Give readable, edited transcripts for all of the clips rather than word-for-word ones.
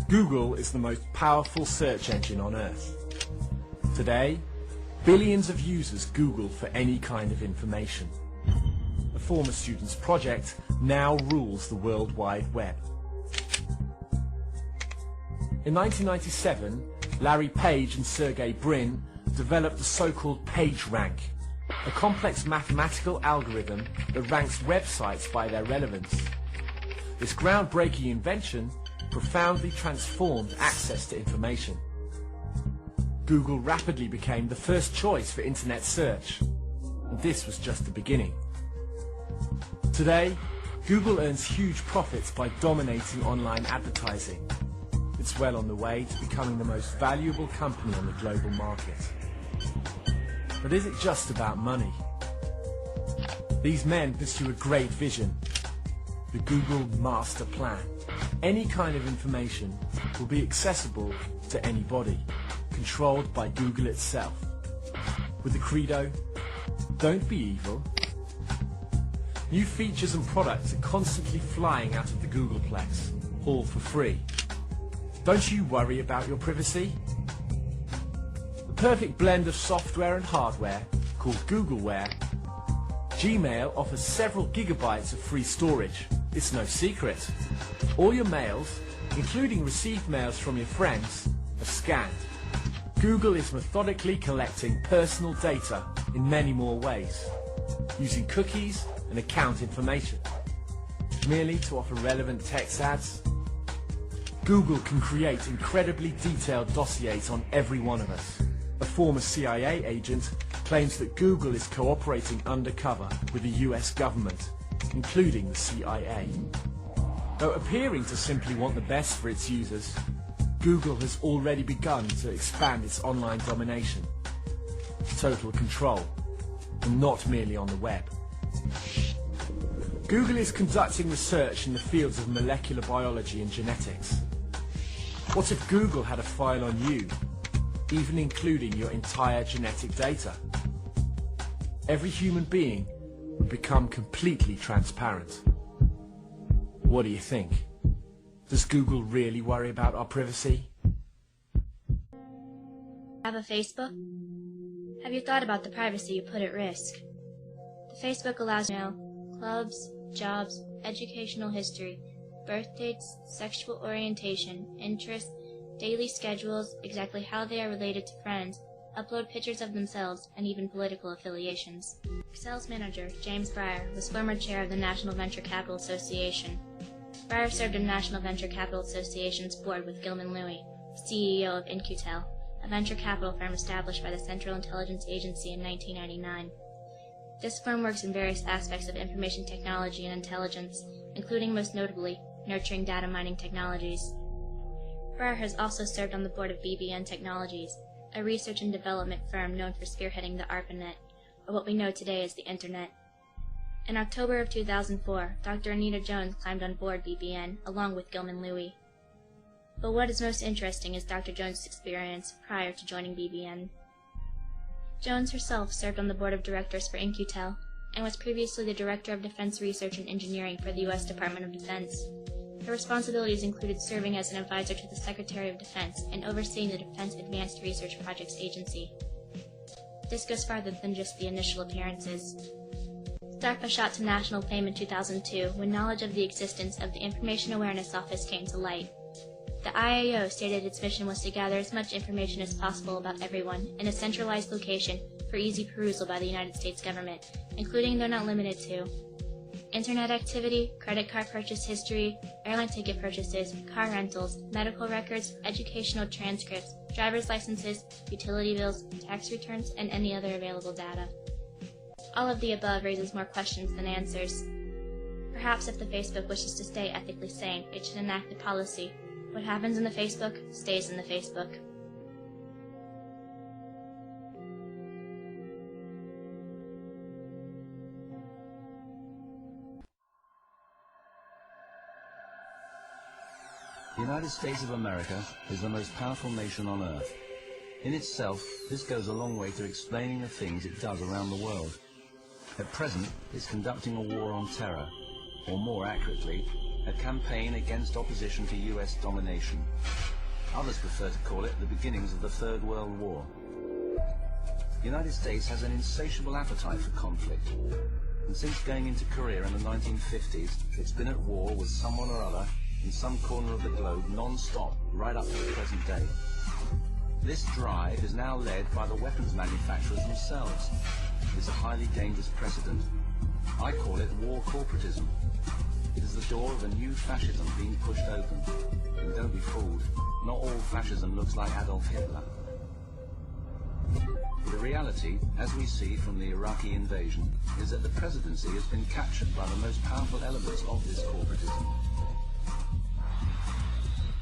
Google is the most powerful search engine on Earth. Today, billions of users Google for any kind of information. A former student's project now rules the World Wide Web. In 1997, Larry Page and Sergey Brin developed the so-called PageRank, a complex mathematical algorithm that ranks websites by their relevance. This groundbreaking invention profoundly transformed access to information. Google rapidly became the first choice for internet search, and this was just the beginning. Today, Google earns huge profits by dominating online advertising. It's well on the way to becoming the most valuable company on the global market. But is it just about money? These men pursue a great vision, the Google Master Plan. Any kind of information will be accessible to anybody, controlled by Google itself. With the credo, don't be evil. New features and products are constantly flying out of the Googleplex, all for free. Don't you worry about your privacy? The perfect blend of software and hardware, called Googleware, Gmail offers several gigabytes of free storage. It's no secret. All your mails, including received mails from your friends, are scanned. Google is methodically collecting personal data in many more ways, using cookies and account information, merely to offer relevant text ads. Google can create incredibly detailed dossiers on every one of us. A former CIA agent claims that Google is cooperating undercover with the US government, including the CIA. Though appearing to simply want the best for its users, Google has already begun to expand its online domination. Total control, and not merely on the web. Google is conducting research in the fields of molecular biology and genetics. What if Google had a file on you, even including your entire genetic data? Every human being would become completely transparent. What do you think? Does Google really worry about our privacy? Have a Facebook? Have you thought about the privacy you put at risk? The Facebook allows now clubs, jobs, educational history, birth dates, sexual orientation, interests, daily schedules, exactly how they are related to friends, upload pictures of themselves, and even political affiliations. Excel's manager, James Breyer, was former chair of the National Venture Capital Association. Breyer served on National Venture Capital Association's board with Gilman Louie, CEO of In-Q-Tel, a venture capital firm established by the Central Intelligence Agency in 1999. This firm works in various aspects of information technology and intelligence, including most notably, nurturing data mining technologies. Breyer has also served on the board of BBN Technologies, a research and development firm known for spearheading the ARPANET, or what we know today as the Internet. In October of 2004, Dr. Anita Jones climbed on board BBN, along with Gilman Louie. But what is most interesting is Dr. Jones' experience prior to joining BBN. Jones herself served on the board of directors for In-Q-Tel, and was previously the Director of Defense Research and Engineering for the U.S. Department of Defense. Her responsibilities included serving as an advisor to the Secretary of Defense and overseeing the Defense Advanced Research Projects Agency. This goes farther than just the initial appearances. DARPA shot to national fame in 2002 when knowledge of the existence of the Information Awareness Office came to light. The IAO stated its mission was to gather as much information as possible about everyone in a centralized location for easy perusal by the United States government, including though not limited to internet activity, credit card purchase history, airline ticket purchases, car rentals, medical records, educational transcripts, driver's licenses, utility bills, tax returns, and any other available data. All of the above raises more questions than answers. Perhaps if the Facebook wishes to stay ethically sane, it should enact a policy. What happens in the Facebook stays in the Facebook. The United States of America is the most powerful nation on Earth. In itself, this goes a long way to explaining the things it does around the world. At present, it's conducting a war on terror, or more accurately, a campaign against opposition to US domination. Others prefer to call it the beginnings of the Third World War. The United States has an insatiable appetite for conflict, and since going into Korea in the 1950s, it's been at war with someone or other in some corner of the globe non-stop right up to the present day. This drive is now led by the weapons manufacturers themselves. It's a highly dangerous precedent. I call it war corporatism. It is the door of a new fascism being pushed open. And don't be fooled, not all fascism looks like Adolf Hitler. The reality, as we see from the Iraqi invasion, is that the presidency has been captured by the most powerful elements of this corporatism.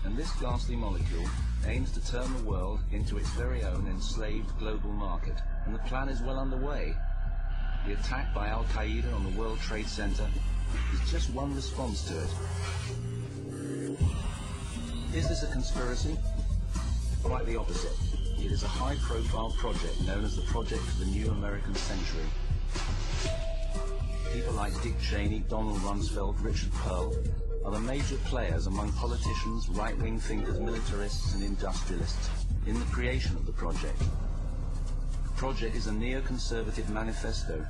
And this ghastly molecule aims to turn the world into its very own enslaved global market, and the plan is well underway. The attack by Al-Qaeda on the World Trade Center is just one response to it. Is this a conspiracy? Quite the opposite. It is a high-profile project known as the Project for the New American Century. People like Dick Cheney, Donald Rumsfeld, Richard Pearl are the major players among politicians, right-wing thinkers, militarists and industrialists in the creation of the project. The project is a neoconservative manifesto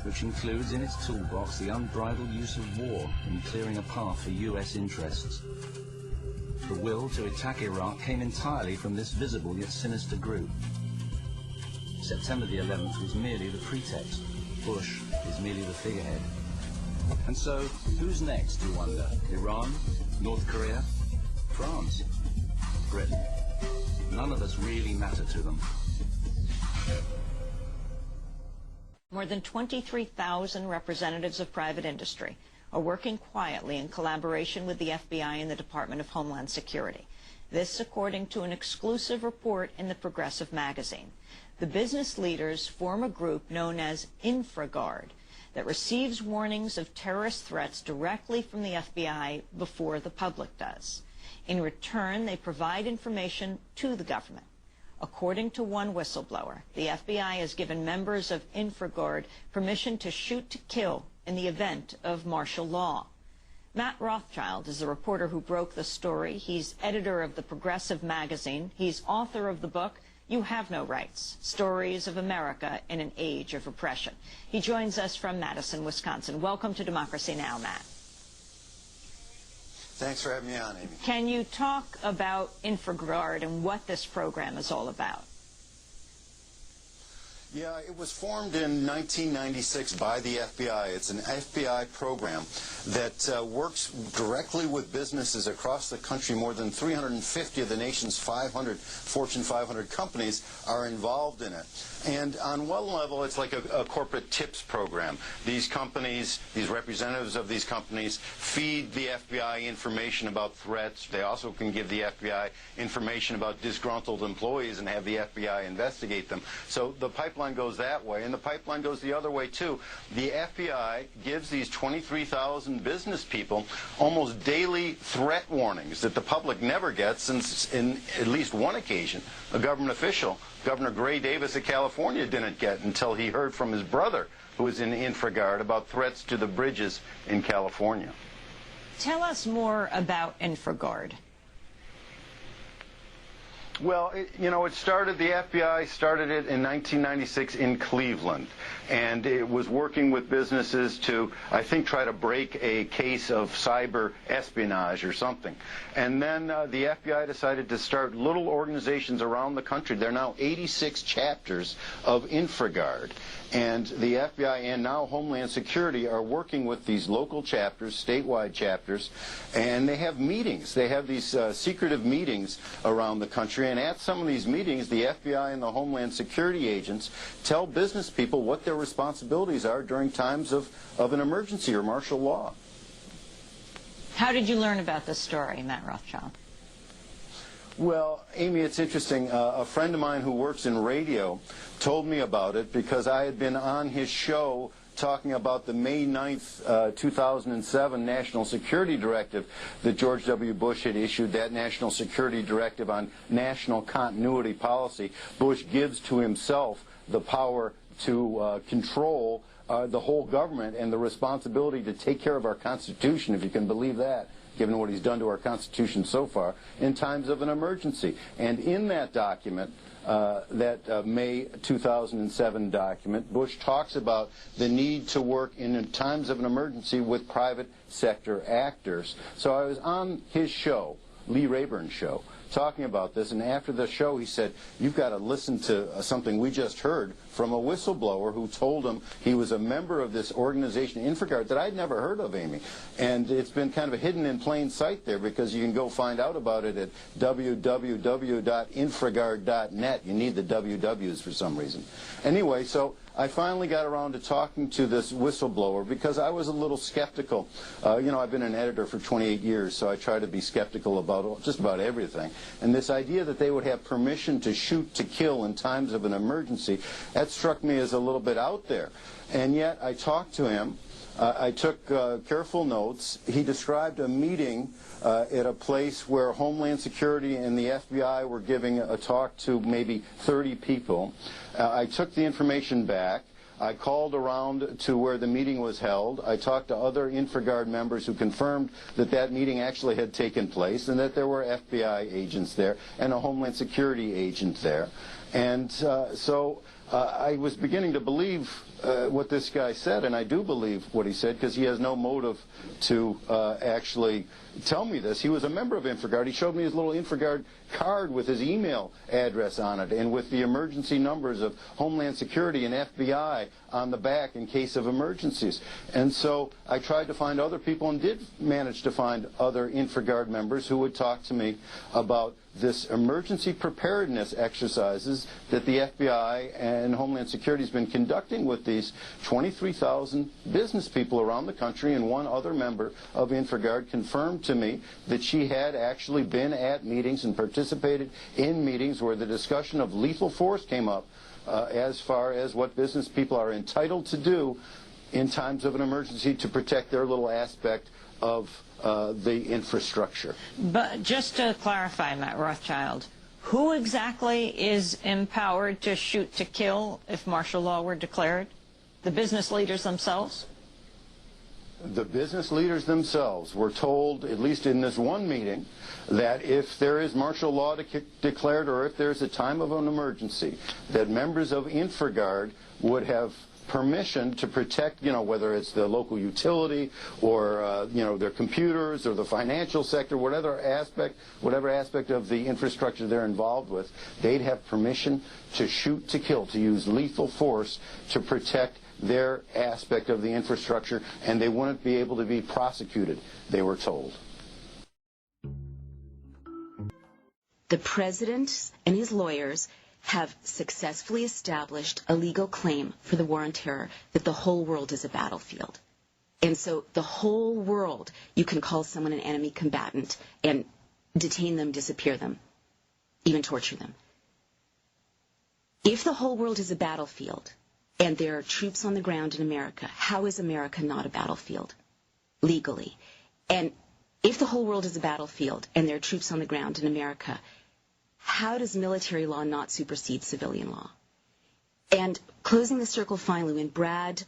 which includes in its toolbox the unbridled use of war in clearing a path for US interests. The will to attack Iraq came entirely from this visible yet sinister group. September the 11th was merely the pretext. Bush is merely the figurehead. And so, who's next, you wonder? Iran? North Korea? France? Britain? None of us really matter to them. More than 23,000 representatives of private industry are working quietly in collaboration with the FBI and the Department of Homeland Security. This according to an exclusive report in the Progressive magazine. The business leaders form a group known as InfraGard that receives warnings of terrorist threats directly from the FBI before the public does. In return, they provide information to the government. According to one whistleblower, the FBI has given members of InfraGard permission to shoot to kill in the event of martial law. Matt Rothschild is the reporter who broke the story. He's editor of the Progressive magazine. He's author of the book, You Have No Rights, Stories of America in an Age of Repression. He joins us from Madison, Wisconsin. Welcome to Democracy Now!, Matt. Thanks for having me on, Amy. Can you talk about InfraGard and what this program is all about? Yeah, it was formed in 1996 by the FBI. It's an FBI program that works directly with businesses across the country. More than 350 of the nation's Fortune 500 companies are involved in it. And on one level, it's like a corporate tips program. These companies, these representatives of these companies, feed the FBI information about threats. They also can give the FBI information about disgruntled employees and have the FBI investigate them. So the pipeline goes that way, and the pipeline goes the other way, too. The FBI gives these 23,000 business people almost daily threat warnings that the public never gets, since in at least one occasion, a government official, Governor Gray Davis of California, didn't get until he heard from his brother, who was in InfraGard, about threats to the bridges in California. Tell us more about InfraGard. Well, the FBI started it in 1996 in Cleveland, and it was working with businesses to, I think, try to break a case of cyber espionage or something. And then the FBI decided to start little organizations around the country. There are now 86 chapters of InfraGard. And the FBI and now Homeland Security are working with these local chapters, statewide chapters, and they have meetings. They have these secretive meetings around the country, and at some of these meetings, the FBI and the Homeland Security agents tell business people what their responsibilities are during times of an emergency or martial law. How did you learn about this story, Matt Rothschild? Well, Amy, it's interesting. A friend of mine who works in radio told me about it because I had been on his show talking about the May 9th, 2007 National Security Directive that George W. Bush had issued, that National Security Directive on national continuity policy. Bush gives to himself the power to control the whole government and the responsibility to take care of our Constitution, if you can believe that, given what he's done to our Constitution so far, in times of an emergency. And in that document, that May 2007 document, Bush talks about the need to work in times of an emergency with private sector actors. So I was on his show, Lee Rayburn's show, talking about this, and after the show he said, you've got to listen to something we just heard from a whistleblower who told him he was a member of this organization, Infragard, that I'd never heard of, Amy. And it's been kind of hidden in plain sight there, because you can go find out about it at www.infragard.net. You need the WWs for some reason. Anyway, so I finally got around to talking to this whistleblower because I was a little skeptical. You know, I've been an editor for 28 years, so I try to be skeptical about just about everything. And this idea that they would have permission to shoot to kill in times of an emergency, that struck me as a little bit out there. And yet I talked to him. I took careful notes. He described a meeting at a place where Homeland Security and the FBI were giving a talk to maybe 30 people. I took the information back. I called around to where the meeting was held. I talked to other Infragard members who confirmed that that meeting actually had taken place and that there were FBI agents there and a Homeland Security agent there. And so I was beginning to believe what this guy said, and I do believe what he said because he has no motive to actually tell me this. He was a member of Infragard. He showed me his little Infragard card with his email address on it and with the emergency numbers of Homeland Security and FBI on the back in case of emergencies. And so I tried to find other people and did manage to find other Infragard members who would talk to me about this emergency preparedness exercises that the FBI and Homeland Security has been conducting with these 23,000 business people around the country, and one other member of Infragard confirmed to me that she had actually been at meetings and participated in meetings where the discussion of lethal force came up as far as what business people are entitled to do in times of an emergency to protect their little aspect of the infrastructure. But just to clarify, Matt Rothschild, who exactly is empowered to shoot to kill if martial law were declared? The business leaders themselves? The business leaders themselves were told, at least in this one meeting, that if there is martial law declared or if there's a time of an emergency, that members of Infragard would have permission to protect, you know, whether it's the local utility or, you know, their computers or the financial sector, whatever aspect of the infrastructure they're involved with, they'd have permission to shoot to kill, to use lethal force to protect their aspect of the infrastructure, and they wouldn't be able to be prosecuted, they were told. The president and his lawyers have successfully established a legal claim for the war on terror that the whole world is a battlefield. And so the whole world, you can call someone an enemy combatant and detain them, disappear them, even torture them. If the whole world is a battlefield and there are troops on the ground in America, how is America not a battlefield legally? And if the whole world is a battlefield and there are troops on the ground in America, how does military law not supersede civilian law? And closing the circle finally, when Brad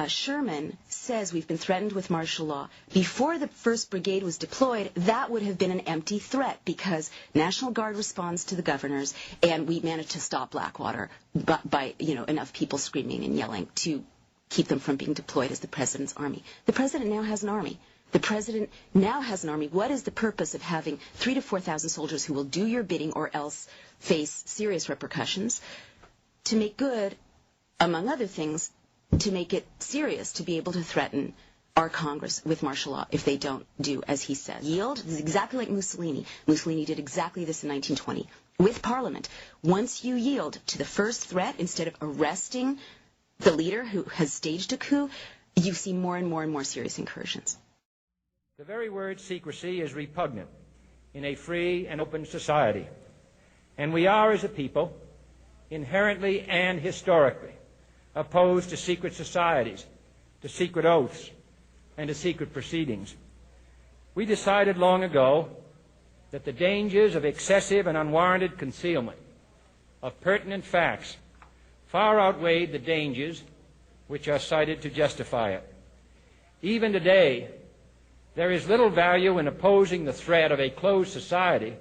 Sherman says we've been threatened with martial law, before the 1st Brigade was deployed, that would have been an empty threat because National Guard responds to the governors, and we managed to stop Blackwater by you know, enough people screaming and yelling to keep them from being deployed as the president's army. The president now has an army. The president now has an army. What is the purpose of having 3,000 to 4,000 soldiers who will do your bidding or else face serious repercussions? To make good, among other things, to make it serious to be able to threaten our Congress with martial law if they don't do as he says. Yield is exactly like Mussolini. Mussolini did exactly this in 1920 with Parliament. Once you yield to the first threat, instead of arresting the leader who has staged a coup, you see more and more and more serious incursions. The very word secrecy is repugnant in a free and open society. And we are, as a people, inherently and historically opposed to secret societies, to secret oaths, and to secret proceedings. We decided long ago that the dangers of excessive and unwarranted concealment of pertinent facts far outweighed the dangers which are cited to justify it. Even today, there is little value in opposing the threat of a closed society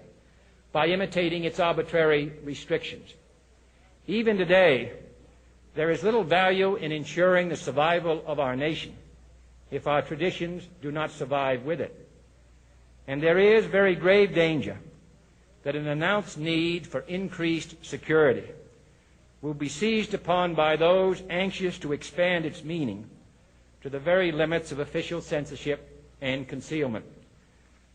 by imitating its arbitrary restrictions. Even today, there is little value in ensuring the survival of our nation if our traditions do not survive with it. And there is very grave danger that an announced need for increased security will be seized upon by those anxious to expand its meaning to the very limits of official censorship and concealment.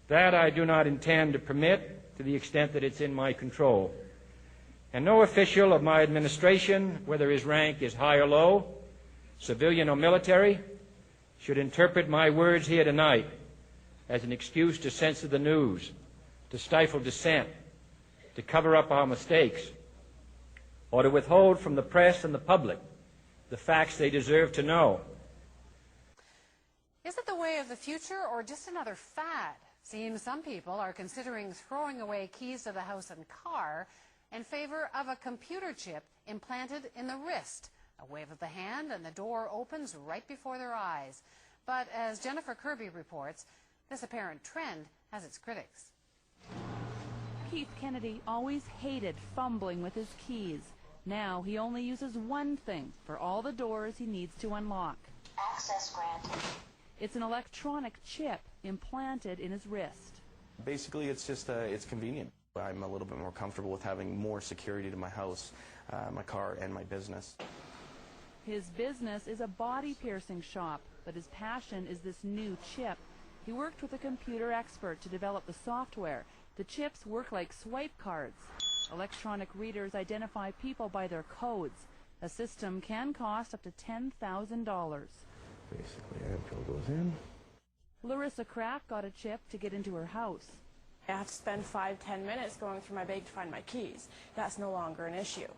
That I do not intend to permit to the extent that it's in my control. And no official of my administration, whether his rank is high or low, civilian or military, should interpret my words here tonight as an excuse to censor the news, to stifle dissent, to cover up our mistakes, or to withhold from the press and the public the facts they deserve to know. Is it the way of the future or just another fad? Seems some people are considering throwing away keys to the house and car in favor of a computer chip implanted in the wrist. A wave of the hand and the door opens right before their eyes. But as Jennifer Kirby reports, this apparent trend has its critics. Keith Kennedy always hated fumbling with his keys. Now he only uses one thing for all the doors he needs to unlock. Access granted. It's an electronic chip implanted in his wrist. Basically, it's just it's convenient. I'm a little bit more comfortable with having more security to my house, my car, and my business. His business is a body-piercing shop, but his passion is this new chip. He worked with a computer expert to develop the software. The chips work like swipe cards. Electronic readers identify people by their codes. A system can cost up to $10,000. Basically, info goes in. Larissa Kraft got a chip to get into her house. I have to spend 5-10 minutes going through my bag to find my keys. That's no longer an issue.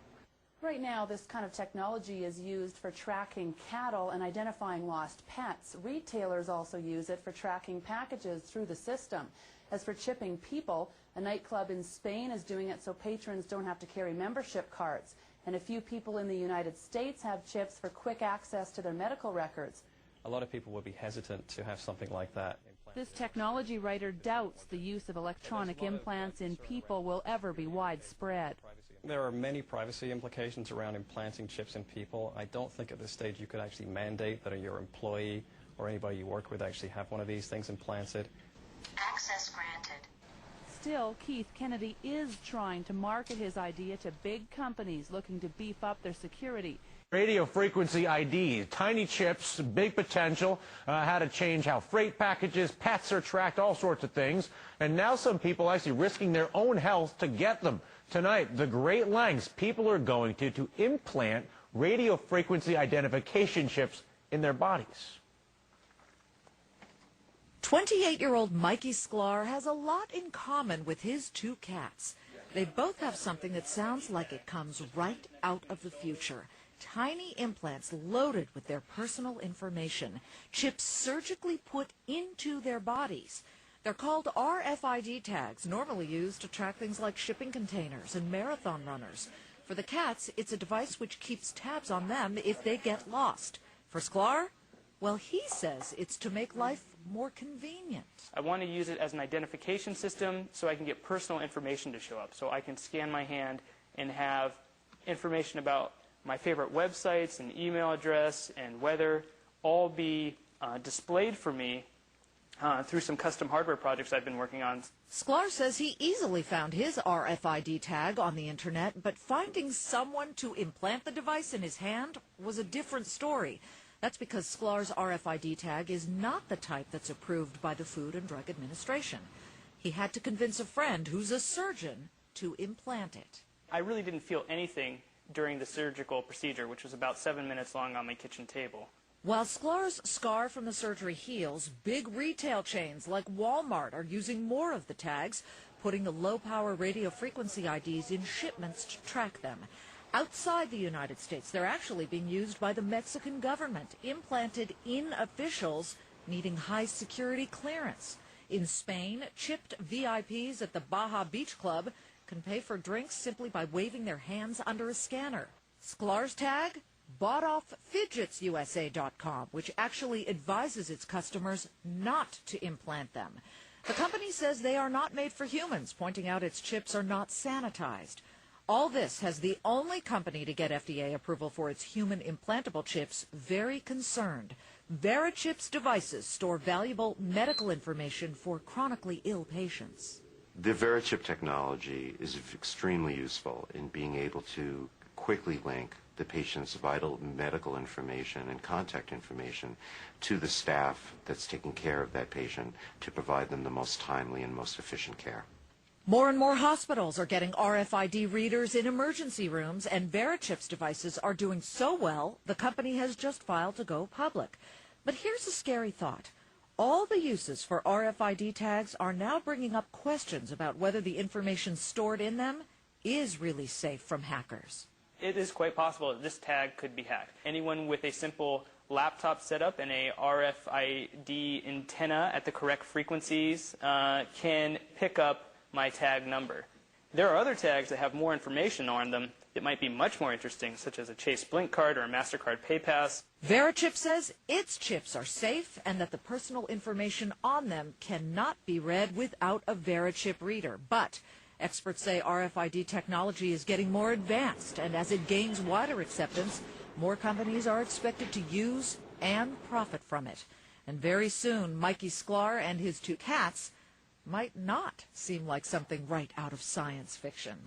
Right now, this kind of technology is used for tracking cattle and identifying lost pets. Retailers also use it for tracking packages through the system. As for chipping people, a nightclub in Spain is doing it so patrons don't have to carry membership cards. And a few people in the United States have chips for quick access to their medical records. A lot of people would be hesitant to have something like that. This technology writer doubts the use of electronic implants in people will ever be widespread. There are many privacy implications around implanting chips in people. I don't think at this stage you could actually mandate that your employee or anybody you work with actually have one of these things implanted. Access granted. Still, Keith Kennedy is trying to market his idea to big companies looking to beef up their security. Radio frequency ID, tiny chips, big potential, how to change how freight packages, pets are tracked, all sorts of things. And now some people actually risking their own health to get them. Tonight, the great lengths people are going to implant radio frequency identification chips in their bodies. 28-year-old Mikey Sklar has a lot in common with his two cats. They both have something that sounds like it comes right out of the future. Tiny implants loaded with their personal information, chips surgically put into their bodies. They're called RFID tags, normally used to track things like shipping containers and marathon runners. For the cats, it's a device which keeps tabs on them if they get lost. For Sklar, well, he says it's to make life more convenient. I want to use it as an identification system so I can get personal information to show up. So I can scan my hand and have information about my favorite websites and email address and weather all be displayed for me through some custom hardware projects I've been working on. Sklar says he easily found his RFID tag on the internet, but finding someone to implant the device in his hand was a different story. That's because Sklar's RFID tag is not the type that's approved by the Food and Drug Administration. He had to convince a friend who's a surgeon to implant it. I really didn't feel anything during the surgical procedure, which was about 7 minutes long on my kitchen table. While Sklar's scar from the surgery heals, big retail chains like Walmart are using more of the tags, putting the low-power radio frequency IDs in shipments to track them. Outside the United States, they're actually being used by the Mexican government, implanted in officials needing high-security clearance. In Spain, chipped VIPs at the Baja Beach Club can pay for drinks simply by waving their hands under a scanner. Sklar's tag? bought off FidgetsUSA.com, which actually advises its customers not to implant them. The company says they are not made for humans, pointing out its chips are not sanitized. All this has the only company to get FDA approval for its human implantable chips very concerned. VeriChip's devices store valuable medical information for chronically ill patients. The VeriChip technology is extremely useful in being able to quickly link the patient's vital medical information and contact information to the staff that's taking care of that patient to provide them the most timely and most efficient care. More and more hospitals are getting RFID readers in emergency rooms, and VeriChip's devices are doing so well, the company has just filed to go public. But here's a scary thought. All the uses for RFID tags are now bringing up questions about whether the information stored in them is really safe from hackers. It is quite possible that this tag could be hacked. Anyone with a simple laptop setup and a RFID antenna at the correct frequencies can pick up my tag number. There are other tags that have more information on them that might be much more interesting, such as a Chase Blink card or a MasterCard PayPass. VeriChip says its chips are safe and that the personal information on them cannot be read without a VeriChip reader. But experts say RFID technology is getting more advanced, and as it gains wider acceptance, more companies are expected to use and profit from it. And very soon, Mikey Sklar and his two cats might not seem like something right out of science fiction.